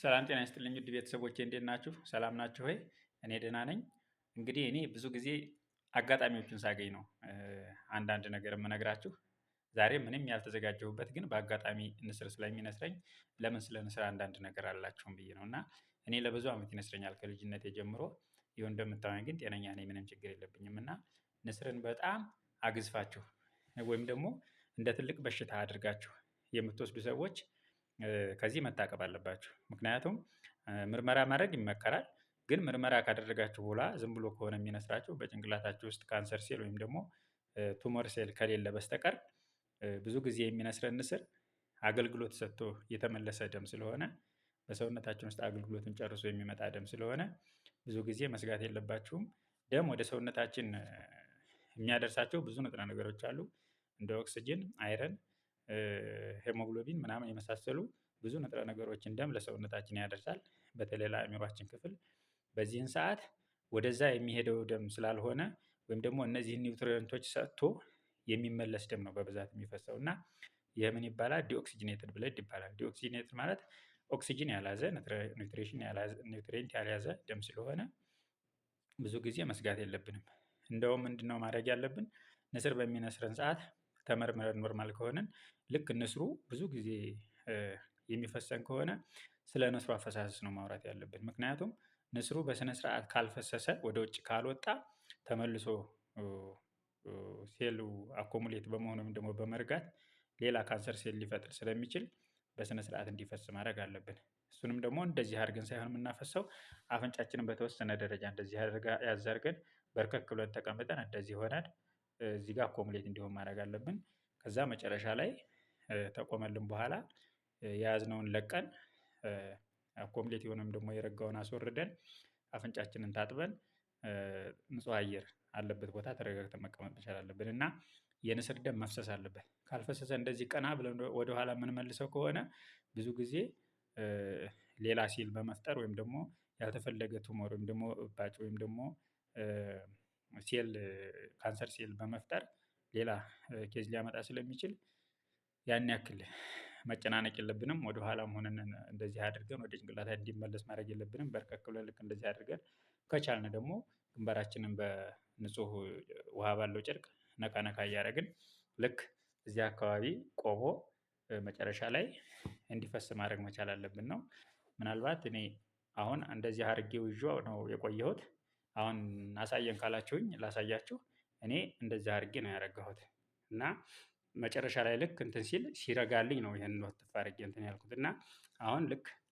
ሰላም ጤና ይስጥልኝ ውድ ቤተሰቦቼ እንዴት ናችሁ? ሰላም ናችሁ ወይ? እኔ ደህና ነኝ። እንግዲህ እኔ ብዙ ጊዜ አጋጣሚዎችን ሳገኝ ነው አንዳንድ ነገር የምነግራችሁ። ዛሬ ምንም ያልተዘጋጀሁበት ግን በአጋጣሚ ንስር ስለሚነስረኝ ለምን ስለ ንስር አንዳንድ ነገር አላችሁም ብዬ ነው። እና እኔ ለብዙ ዓመት ይነስረኛል ከልጅነቴ ጀምሮ። ይኸው እንደምታዩኝ ግን ጤነኛ ነኝ፣ ምንም ችግር የለብኝም። እና ንስርን በጣም አግዝፋችሁ ወይም ደግሞ እንደ ትልቅ በሽታ አድርጋችሁ የምትወስዱ ሰዎች ከዚህ መታቀብ አለባችሁ። ምክንያቱም ምርመራ ማድረግ ይመከራል። ግን ምርመራ ካደረጋችሁ በኋላ ዝም ብሎ ከሆነ የሚነስራችሁ በጭንቅላታችሁ ውስጥ ካንሰር ሴል ወይም ደግሞ ቱሞር ሴል ከሌለ በስተቀር ብዙ ጊዜ የሚነስረን ንስር አገልግሎት ሰጥቶ የተመለሰ ደም ስለሆነ፣ በሰውነታችን ውስጥ አገልግሎትን ጨርሶ የሚመጣ ደም ስለሆነ ብዙ ጊዜ መስጋት የለባችሁም። ደም ወደ ሰውነታችን የሚያደርሳቸው ብዙ ንጥረ ነገሮች አሉ። እንደ ኦክስጅን፣ አይረን፣ ሄሞግሎቢን ምናምን የመሳሰሉ ብዙ ንጥረ ነገሮችን ደም ለሰውነታችን ያደርሳል፣ በተለይ ለአእምሯችን ክፍል። በዚህን ሰዓት ወደዛ የሚሄደው ደም ስላልሆነ ወይም ደግሞ እነዚህን ኒውትሪየንቶች ሰጥቶ የሚመለስ ደም ነው በብዛት የሚፈሰው እና ይህ ምን ይባላል? ዲኦክሲጂኔትድ ብለድ ይባላል። ዲኦክሲጂኔትድ ማለት ኦክሲጂን ያልያዘ ኒውትሪየንት ያልያዘ ደም ስለሆነ ብዙ ጊዜ መስጋት የለብንም። እንደውም ምንድነው ማድረግ ያለብን? ንስር በሚነስረን ሰዓት ተመርምረን ኖርማል ከሆነን ልክ ንስሩ ብዙ ጊዜ የሚፈሰን ከሆነ ስለ ንስሩ አፈሳሰስ ነው ማውራት ያለብን። ምክንያቱም ንስሩ በስነ ስርዓት ካልፈሰሰ ወደ ውጭ ካልወጣ ተመልሶ ሴሉ አኮሙሌት በመሆኑ ወይም ደግሞ በመርጋት ሌላ ካንሰር ሴል ሊፈጥር ስለሚችል በስነ ስርዓት እንዲፈስ ማድረግ አለብን። እሱንም ደግሞ እንደዚህ አድርገን ሳይሆን የምናፈሰው አፍንጫችንን በተወሰነ ደረጃ እንደዚህ ያዝ አድርገን በርከክ ብለን ተቀምጠን እንደዚህ ሆነን እዚህ ጋር አኮሙሌት እንዲሆን ማድረግ አለብን። ከዛ መጨረሻ ላይ ተቆመልን በኋላ የያዝነውን ለቀን አኮሙሌት የሆነም ደግሞ የረጋውን አስወርደን አፍንጫችንን ታጥበን ንጹህ አየር አለበት ቦታ ተረጋግተን መቀመጥ መቻል አለብን። እና የንስር ደም መፍሰስ አለበት። ካልፈሰሰ እንደዚህ ቀና ብለን ወደኋላ የምንመልሰው ከሆነ ብዙ ጊዜ ሌላ ሴል በመፍጠር ወይም ደግሞ ያልተፈለገ ቱሞር ወይም ደግሞ እባጭ ወይም ደግሞ ሴል ካንሰር ሴል በመፍጠር ሌላ ኬዝ ሊያመጣ ስለሚችል ያን ያክል መጨናነቅ የለብንም። ወደኋላም ሆነን እንደዚህ አድርገን ወደ ጭንቅላታችን እንዲመለስ ማድረግ የለብንም። በርከክ ብለን ልክ እንደዚህ አድርገን ከቻልን ደግሞ ግንባራችንን በንጹህ ውሃ ባለው ጨርቅ ነካ ነካ እያደረግን ልክ እዚህ አካባቢ ቆሞ መጨረሻ ላይ እንዲፈስ ማድረግ መቻል አለብን ነው። ምናልባት እኔ አሁን እንደዚህ አድርጌው ይዤው ነው የቆየሁት። አሁን አሳየን ካላችሁኝ ላሳያችሁ። እኔ እንደዚህ አድርጌ ነው ያረጋሁት እና መጨረሻ ላይ ልክ እንትን ሲል ሲረጋልኝ ነው ይሄንን ወትፍ አድርጌ እንትን ያልኩት እና አሁን ልክ